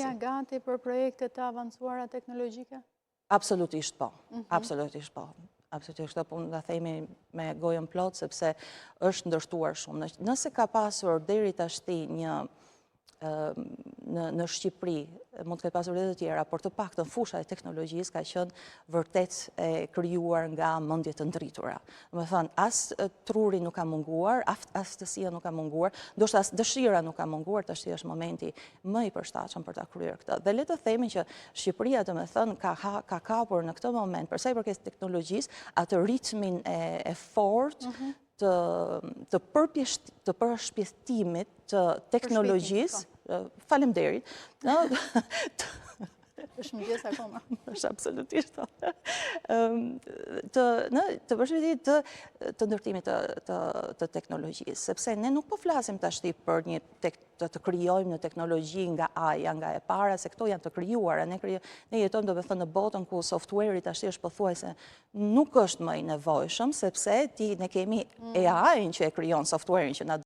Ja gati për projekte të avancuara teknologjike? Absolutisht po. Absolutisht po. Absolutisht po, nga themi me gojën plot, sepse është ndërtuar shumë. Nëse ka pasur deri tashti një në Shqipëri, mund të ketë pasur edhe të tjera, por të paktën fusha e teknologjisë ka qenë vërtet e krijuar nga mendje të ndritura. Do të thënë, as truri nuk ka munguar, aftësia nuk ka munguar, ndoshta as dëshira nuk ka munguar, tash është momenti më i përshtatshëm për ta kryer këtë. Dhe le të themi që Shqipëria, do të thënë, ka kapur në këtë moment, për sa i përket teknologjisë, atë ritmin e fortë të përshpjethimit të teknologjisë. Faleminderit. Është mëngjes akoma. Është absolutisht. Të përshpjethimit të ndërtimit të teknologjisë, sepse ne nuk po flasim tashti për një të krijojmë në teknologji nga A-ja, nga e para, se këto janë të krijuara. Ne jetojmë, do të thënë, në botën ku software-i tashti është pothuajse nuk është më i nevojshëm, sepse ne kemi AI-n që e krijon software-in që na